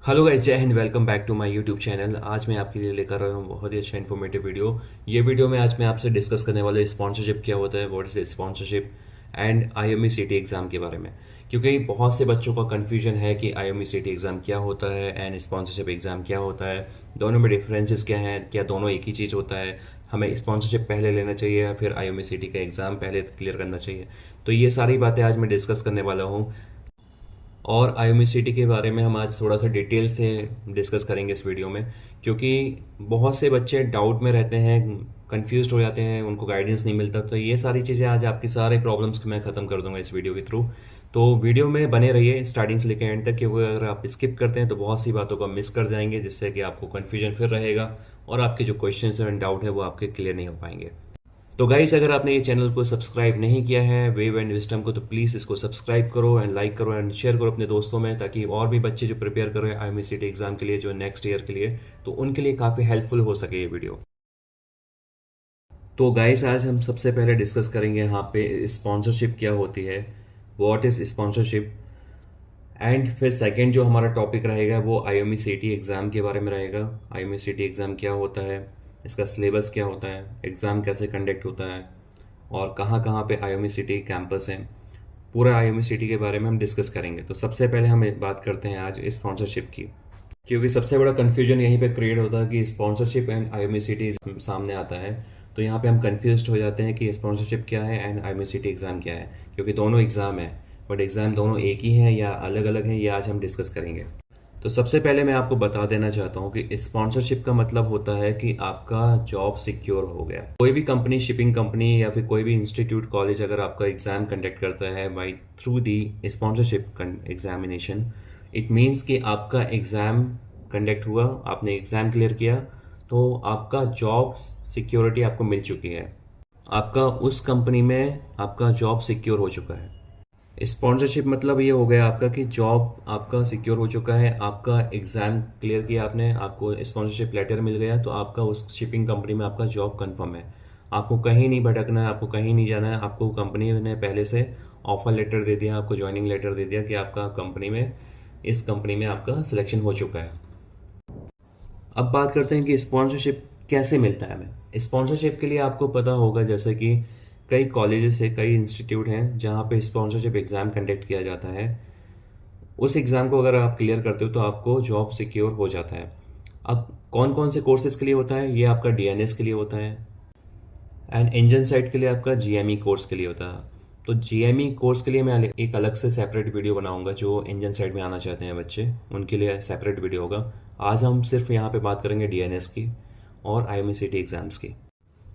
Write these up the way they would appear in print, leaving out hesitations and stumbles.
Hello guys, जय हिंद। Welcome back to my YouTube channel. आज मैं आपके लिए लेकर आया हूँ बहुत ही अच्छा इन्फॉर्मेटिव वीडियो। ये वीडियो में आज मैं आपसे डिस्कस करने वाला हूँ स्पॉन्सरशिप क्या होता है, what is sponsorship and IME सीटी एग्जाम के बारे में। क्योंकि बहुत से बच्चों का कन्फ्यूजन है कि आईएमई सीटी एग्जाम क्या होता है एंड स्पॉन्सरशिप एग्जाम क्या होता है, दोनों में डिफरेंसेस क्या हैं, क्या दोनों एक ही चीज़ होता है, हमें स्पॉन्सरशिप पहले लेना चाहिए या फिर आईएमई सीटी का एग्ज़ाम पहले क्लियर करना चाहिए। तो ये सारी बातें आज मैं डिस्कस करने वाला हूँ। और आयोमिसिटी के बारे में हम आज थोड़ा सा डिटेल से डिस्कस करेंगे इस वीडियो में, क्योंकि बहुत से बच्चे डाउट में रहते हैं, कंफ्यूज हो जाते हैं, उनको गाइडेंस नहीं मिलता। तो ये सारी चीज़ें आज आपकी सारे प्रॉब्लम्स को मैं ख़त्म कर दूंगा इस वीडियो के थ्रू। तो वीडियो में बने रहिए स्टार्टिंग से लेकर एंड तक, क्योंकि अगर आप स्किप करते हैं तो बहुत सी बातों को मिस कर जाएंगे, जिससे कि आपको कन्फ्यूजन फिर रहेगा और आपके जो क्वेश्चन एंड डाउट है वो आपके क्लियर नहीं हो पाएंगे। तो गाइस, अगर आपने ये चैनल को सब्सक्राइब नहीं किया है वेव एंड विस्टम को, तो प्लीज़ इसको सब्सक्राइब करो एंड लाइक करो एंड शेयर करो अपने दोस्तों में, ताकि और भी बच्चे जो प्रिपेयर कर रहे हैं आईएमएसीटी एग्जाम के लिए, जो नेक्स्ट ईयर के लिए, तो उनके लिए काफ़ी हेल्पफुल हो सके ये वीडियो। तो गाइस, आज हम सबसे पहले डिस्कस करेंगे यहाँ पे स्पॉन्सरशिप क्या होती है, व्हाट इज स्पॉन्सरशिप। एंड फिर सेकंड जो हमारा टॉपिक रहेगा वो आईएमईसीटी एग्ज़ाम के बारे में रहेगा। आईएमईसीटी एग्ज़ाम क्या होता है, इसका सिलेबस क्या होता है, एग्ज़ाम कैसे कंडक्ट होता है और कहाँ कहाँ पे आईएमईसीटी कैंपस हैं, पूरा आईएमईसीटी के बारे में हम डिस्कस करेंगे। तो सबसे पहले हम बात करते हैं आज स्पॉन्सरशिप की, क्योंकि सबसे बड़ा कन्फ्यूजन यहीं पे क्रिएट होता है कि स्पॉन्सरशिप एंड आईएमईसीटी सामने आता है। तो यहाँ पे हम कन्फ्यूज हो जाते हैं कि स्पॉन्सरशिप क्या है एंड आईएमईसीटी एग्ज़ाम क्या है, क्योंकि दोनों एग्ज़ाम है, बट एग्ज़ाम दोनों एक ही हैं या अलग अलग हैं, ये आज हम डिस्कस करेंगे। तो सबसे पहले मैं आपको बता देना चाहता हूँ कि स्पॉन्सरशिप का मतलब होता है कि आपका जॉब सिक्योर हो गया। कोई भी कंपनी, शिपिंग कंपनी या फिर कोई भी इंस्टीट्यूट, कॉलेज अगर आपका एग्जाम कंडक्ट करता है by through the sponsorship examination, it means कि आपका एग्ज़ाम कंडक्ट हुआ, आपने एग्ज़ाम क्लियर किया, तो आपका जॉब सिक्योरिटी आपको मिल चुकी है, आपका उस कंपनी में आपका जॉब सिक्योर हो चुका है। स्पॉन्सरशिप मतलब ये हो गया आपका कि जॉब आपका सिक्योर हो चुका है, आपका एग्ज़ाम क्लियर किया आपने, आपको स्पॉन्सरशिप लेटर मिल गया, तो आपका उस शिपिंग कंपनी में आपका जॉब कंफर्म है। आपको कहीं नहीं भटकना है, आपको कहीं नहीं जाना है, आपको कंपनी ने पहले से ऑफर लेटर दे दिया, आपको ज्वाइनिंग लेटर दे दिया कि आपका कंपनी में, इस कंपनी में आपका सिलेक्शन हो चुका है। अब बात करते हैं कि स्पॉन्सरशिप कैसे मिलता है हमें। स्पॉन्सरशिप के लिए आपको पता होगा जैसे कि कई कॉलेजेस है, कई इंस्टीट्यूट हैं जहाँ पे स्पॉन्सरशिप एग्ज़ाम कंडक्ट किया जाता है। उस एग्ज़ाम को अगर आप क्लियर करते हो तो आपको जॉब सिक्योर हो जाता है। अब कौन कौन से कोर्सेज के लिए होता है, ये आपका डीएनएस के लिए होता है एंड इंजन साइट के लिए आपका जीएमई कोर्स के लिए होता है। तो जीएमई कोर्स के लिए मैं एक अलग से सेपरेट वीडियो बनाऊंगा, जो इंजन साइट में आना चाहते हैं बच्चे, उनके लिए सेपरेट वीडियो होगा। आज हम सिर्फ यहाँ पे बात करेंगे डीएनएस की और आईएमईसीटी एग्ज़ाम्स की।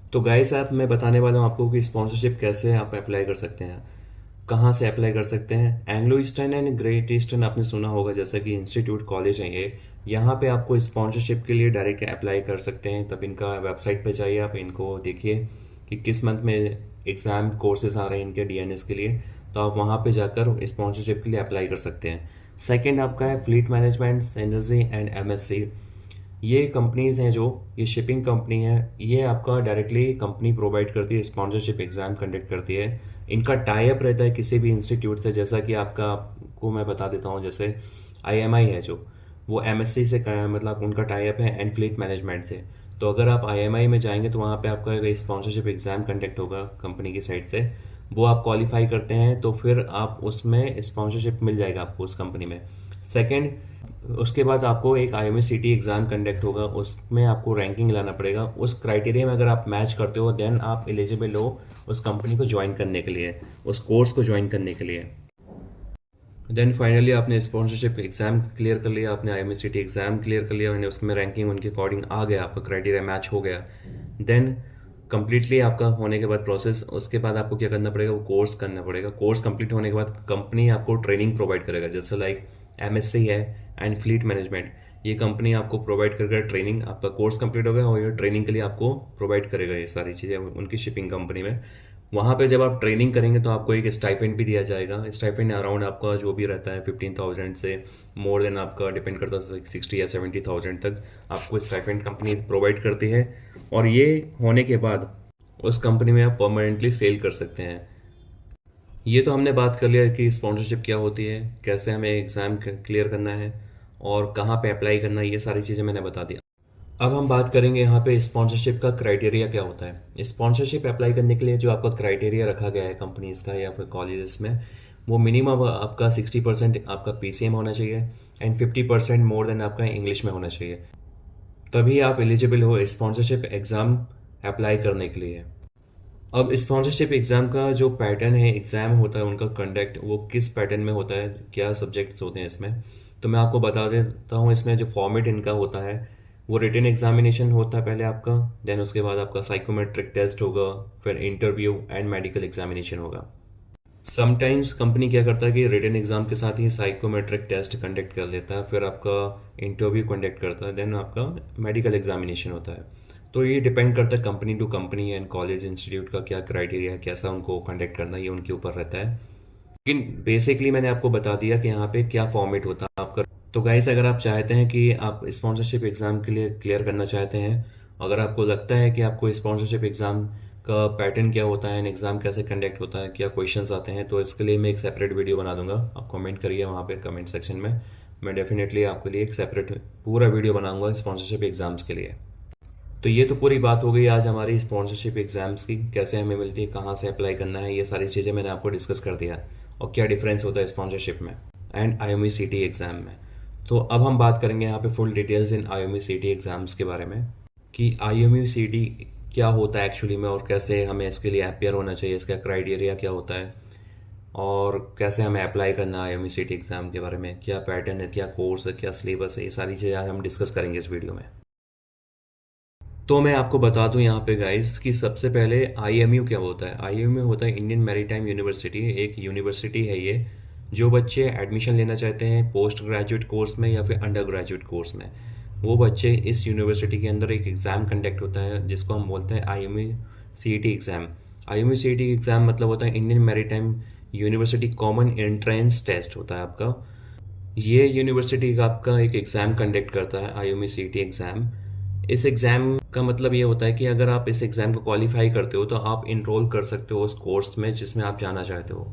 तो गाइस, आप मैं बताने वाला हूँ आपको कि स्पॉन्सरशिप कैसे आप अप्लाई कर सकते हैं, कहाँ से अप्लाई कर सकते हैं। Anglo eastern and great eastern आपने सुना होगा, जैसा कि इंस्टीट्यूट, कॉलेज हैं ये, यहाँ पे आपको स्पॉन्सरशिप के लिए डायरेक्ट अप्लाई कर सकते हैं। तब इनका वेबसाइट पे जाइए, आप इनको देखिए कि किस मंथ में एग्ज़ाम कोर्सेज आ रहे हैं इनके डीएनएस के लिए, तो आप वहाँ पे जाकर स्पॉन्सरशिप के लिए अप्लाई कर सकते हैं। सेकेंड आपका है fleet management, energy and MSc. ये कंपनीज हैं, जो ये शिपिंग कंपनी है, ये आपका डायरेक्टली कंपनी प्रोवाइड करती है, स्पॉन्सरशिप एग्ज़ाम कंडक्ट करती है। इनका टाई अप रहता है किसी भी इंस्टीट्यूट से, जैसा कि आपको मैं बता देता हूँ, जैसे आईएमआई है जो, वो एमएससी से मतलब उनका टाई अप है एंड फ्लीट मैनेजमेंट से। तो अगर आप आईएमआई में जाएंगे तो वहाँ पे आपका एक स्पॉन्सरशिप एग्ज़ाम कंडक्ट होगा कंपनी की साइड से, वो आप क्वालिफाई करते हैं तो फिर आप उसमें स्पॉन्सरशिप मिल जाएगा आपको उस कंपनी में। सेकेंड, उसके बाद आपको एक आईएमएसीटी एग्ज़ाम कंडक्ट होगा, उसमें आपको रैंकिंग लाना पड़ेगा। उस क्राइटेरिया में अगर आप मैच करते हो देन आप एलिजिबल हो उस कंपनी को ज्वाइन करने के लिए, उस कोर्स को ज्वाइन करने के लिए। देन फाइनली आपने स्पॉन्सरशिप एग्ज़ाम क्लियर कर लिया, आपने आईएमएसीटी एग्ज़ाम क्लियर कर लिया, मैंने उसमें रैंकिंग उनके अकॉर्डिंग आ गया, आपका क्राइटेरिया मैच हो गया। देन कंप्लीटली आपका होने के बाद प्रोसेस, उसके बाद आपको क्या करना पड़ेगा, वो कोर्स करना पड़ेगा। कोर्स कंप्लीट होने के बाद कंपनी आपको ट्रेनिंग प्रोवाइड करेगा, जैसे लाइक एमएससी है एंड फ्लीट मैनेजमेंट, ये कंपनी आपको प्रोवाइड करेगा ट्रेनिंग। आपका कोर्स कंप्लीट होगा और ये ट्रेनिंग के लिए आपको प्रोवाइड करेगा ये सारी चीज़ें उनकी शिपिंग कंपनी में। वहाँ पे जब आप ट्रेनिंग करेंगे तो आपको एक स्टाइपेंड भी दिया जाएगा। स्टाइपेंड अराउंड आपका जो भी रहता है 15,000 से मोर देन, आपका डिपेंड करता है 60 या 70,000 तक आपको स्टाइपेंड कंपनी प्रोवाइड करती है। और ये होने के बाद उस कंपनी में आप परमानेंटली सेल कर सकते हैं। ये तो हमने बात कर लिया कि स्पॉन्सरशिप क्या होती है, कैसे हमें एग्ज़ाम क्लियर करना है और कहाँ पे अप्लाई करना है, ये सारी चीज़ें मैंने बता दी। अब हम बात करेंगे यहाँ पे स्पॉन्सरशिप का क्राइटेरिया क्या होता है। स्पॉन्सरशिप अप्लाई करने के लिए जो आपका क्राइटेरिया रखा गया है कंपनीज का या फिर कॉलेजेस में, वो मिनिमम आपका 60% आपका पीसीएम होना चाहिए एंड 50% मोर देन आपका इंग्लिश में होना चाहिए, तभी आप एलिजिबल हो स्पॉन्सरशिप एग्ज़ाम अप्लाई करने के लिए। अब स्पॉन्सरशिप एग्ज़ाम का जो पैटर्न है, एग्ज़ाम होता है उनका कंडक्ट, वो किस पैटर्न में होता है, क्या सब्जेक्ट्स होते हैं इसमें, तो मैं आपको बता देता हूँ। इसमें जो फॉर्मेट इनका होता है वो रिटन एग्जामिनेशन होता है पहले आपका, देन उसके बाद आपका साइकोमेट्रिक टेस्ट होगा, फिर इंटरव्यू एंड मेडिकल एग्जामिनेशन होगा। समटाइम्स कंपनी क्या करता है कि रिटन एग्जाम के साथ ही साइकोमेट्रिक टेस्ट कंडक्ट कर लेता है, फिर आपका इंटरव्यू कंडक्ट करता है, देन आपका मेडिकल एग्जामिनेशन होता है। तो ये डिपेंड करता है company to company and college institute का क्या क्राइटेरिया है, कैसा उनको कंडक्ट करना है, ये उनके ऊपर रहता है। लेकिन बेसिकली मैंने आपको बता दिया कि यहाँ पे क्या फॉर्मेट होता है आपका। तो गाइस, अगर आप चाहते हैं कि आप स्पॉन्सरशिप एग्ज़ाम के लिए क्लियर करना चाहते हैं, अगर आपको लगता है कि आपको स्पॉन्सरशिप एग्ज़ाम का पैटर्न क्या होता है, एग्ज़ाम कैसे कंडक्ट होता है, क्या क्वेश्चंस आते हैं, तो इसके लिए मैं एक सेपरेट वीडियो बना दूंगा। आप कमेंट करिए वहाँ पे कमेंट सेक्शन में, मैं डेफिनेटली आपके लिए एक सेपरेट पूरा वीडियो बनाऊंगा स्पॉन्सरशिप एग्ज़ाम्स के लिए। तो ये तो पूरी बात हो गई आज हमारी स्पॉन्सरशिप एग्ज़ाम्स की, कैसे हमें मिलती है, कहाँ से अप्लाई करना है, ये सारी चीज़ें मैंने आपको डिस्कस कर दिया, और क्या डिफरेंस होता है स्पॉन्सरशिप में एंड IME-CT एग्ज़ाम में। तो अब हम बात करेंगे यहाँ पे full details in IME-CT exams के बारे में, कि IME-CT क्या होता है एक्चुअली में, और कैसे हमें इसके लिए अपेयर होना चाहिए, इसका क्राइटेरिया क्या होता है, और कैसे हमें अप्लाई करना है IME-CT एग्ज़ाम के बारे में, क्या पैटर्न है, क्या कोर्स है, क्या सिलेबस है, ये सारी चीज़ें आज हम डिस्कस करेंगे इस वीडियो में। तो मैं आपको बता दूं यहाँ पे गाइस कि सबसे पहले IMU क्या होता है। IMU होता है इंडियन मैरीटाइम यूनिवर्सिटी, एक यूनिवर्सिटी है ये। जो बच्चे एडमिशन लेना चाहते हैं पोस्ट ग्रेजुएट कोर्स में या फिर अंडर ग्रेजुएट कोर्स में, वो बच्चे इस यूनिवर्सिटी के अंदर एक एग्ज़ाम कंडक्ट होता है जिसको हम बोलते हैं IME-CT एग्ज़ाम। IME-CT एग्ज़ाम मतलब होता है Indian maritime university common entrance test होता है आपका। ये यूनिवर्सिटी का आपका एक एग्ज़ाम कंडक्ट करता है IME-CT एग्ज़ाम। इस एग्ज़ाम का मतलब ये होता है कि अगर आप इस एग्ज़ाम को क्वालिफाई करते हो तो आप इनरोल कर सकते हो उस कोर्स में जिसमें आप जाना चाहते हो।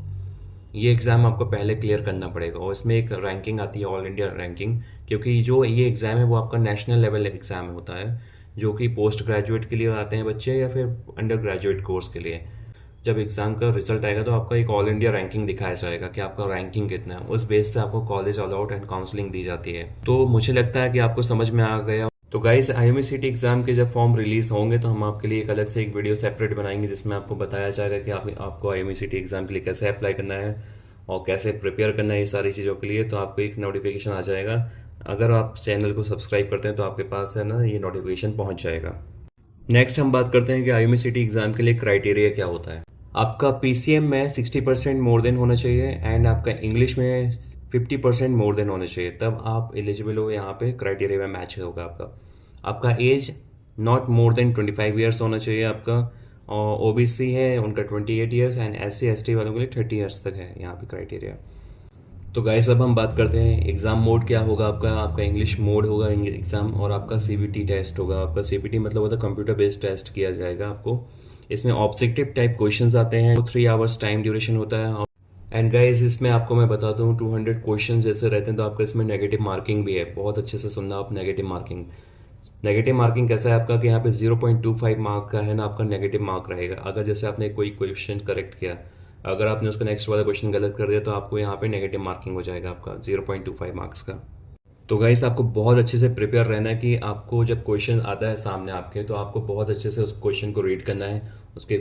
ये एग्ज़ाम आपको पहले क्लियर करना पड़ेगा, और इसमें एक रैंकिंग आती है, ऑल इंडिया रैंकिंग, क्योंकि जो ये एग्ज़ाम है वो आपका नेशनल लेवल एग्ज़ाम होता है, जो कि पोस्ट ग्रेजुएट के लिए आते हैं बच्चे या फिर अंडर ग्रेजुएट कोर्स के लिए। जब एग्ज़ाम का रिजल्ट आएगा तो आपका एक ऑल इंडिया रैंकिंग दिखाया जाएगा कि आपका रैंकिंग कितना है, उस बेस पे आपको कॉलेज अलॉट एंड काउंसलिंग दी जाती है। तो मुझे लगता है कि आपको समझ में आ गया। तो गाइस, IME-CT एग्ज़ाम के जब फॉर्म रिलीज़ होंगे तो हम आपके लिए एक अलग से एक वीडियो सेपरेट बनाएंगे जिसमें आपको बताया जाएगा कि आपको IME-CT एग्ज़ाम के लिए कैसे अप्लाई करना है और कैसे प्रिपेयर करना है, ये सारी चीज़ों के लिए। तो आपको एक नोटिफिकेशन आ जाएगा, अगर आप चैनल को सब्सक्राइब करते हैं तो आपके पास है ना ये नोटिफिकेशन पहुँच जाएगा। नेक्स्ट हम बात करते हैं कि IME-CT एग्ज़ाम के लिए क्राइटेरिया क्या होता है। आपका PCM में 60% मोर देन होना चाहिए एंड आपका इंग्लिश में 50% मोर देन होना चाहिए, तब आप एलिजिबल हो, यहाँ पे क्राइटेरिया में मैच होगा आपका age not more than 25 years होना चाहिए आपका, और OBC है उनका 28 ईयर्स एंड SC/ST वालों के लिए 30 ईयर्स तक है यहाँ पे क्राइटेरिया। तो गाइस, अब हम बात करते हैं एग्ज़ाम मोड क्या होगा आपका इंग्लिश मोड होगा एग्ज़ाम, और आपका CBT टेस्ट होगा। आपका CBT मतलब होता है कंप्यूटर बेस्ड टेस्ट किया जाएगा आपको। इसमें ऑब्जेक्टिव टाइप क्वेश्चंस आते हैं, 3 आवर्स टाइम ड्यूरेशन होता है। एंड गाइस, इसमें आपको मैं बताता हूँ 200 क्वेश्चन जैसे रहते हैं, तो आपका इसमें नेगेटिव मार्किंग भी है। बहुत अच्छे से सुनना आप, नेगेटिव मार्किंग कैसा है आपका कि यहाँ पे 0.25 मार्क का है ना आपका नेगेटिव मार्क रहेगा। अगर जैसे आपने कोई क्वेश्चन करेक्ट किया, अगर आपने उसका नेक्स्ट वाला क्वेश्चन गलत कर दिया तो आपको यहाँ पे नेगेटिव मार्किंग हो जाएगा आपका 0.25 मार्क्स का। तो गाइस, आपको बहुत अच्छे से प्रिपेयर रहना है कि आपको जब क्वेश्चन आता है सामने आपके, तो आपको बहुत अच्छे से उस क्वेश्चन को रीड करना है, उसके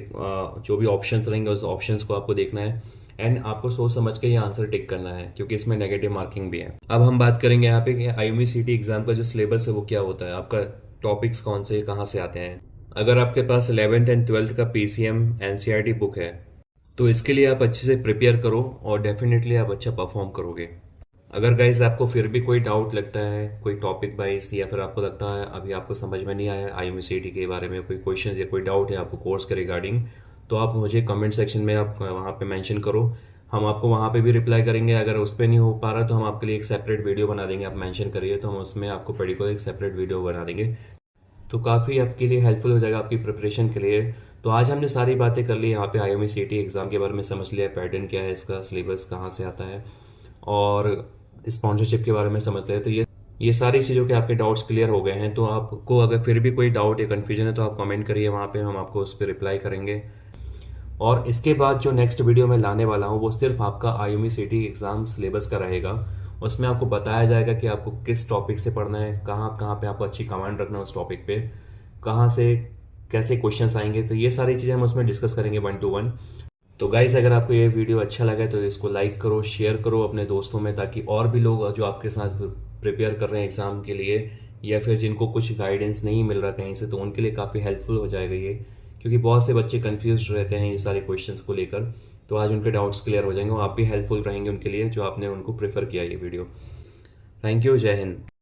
जो भी ऑप्शंस रहेंगे उस ऑप्शंस को आपको देखना है एंड आपको सोच समझ के ये आंसर टिक करना है, क्योंकि इसमें नेगेटिव मार्किंग भी है। अब हम बात करेंगे यहाँ पे कि IME-CT एग्जाम का जो सिलेबस है वो क्या होता है, आपका टॉपिक्स कौन से कहाँ से आते हैं। अगर आपके पास 11th एंड 12th का PCM NCERT बुक है तो इसके लिए आप अच्छे से प्रिपेयर करो और डेफिनेटली आप अच्छा परफॉर्म करोगे। अगर गाइज आपको फिर भी कोई डाउट लगता है, कोई टॉपिक वाइज, या फिर आपको लगता है अभी आपको समझ में नहीं आया IME-CT के बारे में, कोई क्वेश्चन या कोई डाउट है आपको कोर्स के रिगार्डिंग, तो आप मुझे कमेंट सेक्शन में आप वहाँ पे मेंशन करो, हम आपको वहाँ पे भी रिप्लाई करेंगे। अगर उस पर नहीं हो पा रहा तो हम आपके लिए एक सेपरेट वीडियो बना देंगे, आप मेंशन करिए तो हम उसमें आपको पर्टिकुलर एक सेपरेट वीडियो बना देंगे, तो काफ़ी आपके लिए हेल्पफुल हो जाएगा आपकी प्रिपरेशन के लिए। तो आज हमने सारी बातें कर ली यहाँ पे, IME-CT एग्ज़ाम के बारे में समझ लिया, पैटर्न क्या है इसका, सिलेबस कहाँ से आता है, और स्पॉन्सरशिप के बारे में समझ लिया। तो ये सारी चीज़ों के आपके डाउट्स क्लियर हो गए हैं। तो आपको अगर फिर भी कोई डाउट या कन्फ्यूजन है तो आप कमेंट करिए, वहाँ पे हम आपको उस पर रिप्लाई करेंगे। और इसके बाद जो नेक्स्ट वीडियो मैं लाने वाला हूँ वो सिर्फ आपका आईओमी सीटी एग्ज़ाम सिलेबस का रहेगा। उसमें आपको बताया जाएगा कि आपको किस टॉपिक से पढ़ना है, कहाँ कहाँ पे आपको अच्छी कमांड रखना है उस टॉपिक पे, कहाँ से कैसे क्वेश्चंस आएंगे। तो ये सारी चीज़ें हम उसमें डिस्कस करेंगे 1 to 1। तो गाइस, अगर आपको ये वीडियो अच्छा लगा तो इसको लाइक करो, शेयर करो अपने दोस्तों में, ताकि और भी लोग जो आपके साथ प्रिपेयर कर रहे हैं एग्ज़ाम के लिए, या फिर जिनको कुछ गाइडेंस नहीं मिल रहा कहीं से, तो उनके लिए काफ़ी हेल्पफुल हो जाएगा ये। क्योंकि बहुत से बच्चे कंफ्यूज रहते हैं ये सारे क्वेश्चंस को लेकर। तो आज उनके डाउट्स क्लियर हो जाएंगे और आप भी हेल्पफुल रहेंगे उनके लिए, जो आपने उनको प्रेफर किया ये वीडियो। Thank you. जय हिंद।